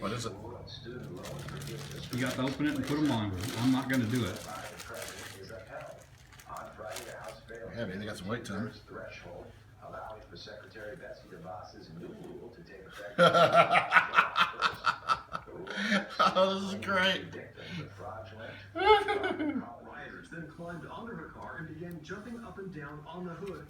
What is it? You got to open it and put them on. I'm not going to do it. Yeah, man, they got some weight to them. Oh, this is great. Riders then climbed under her car and began jumping up and down on the hood.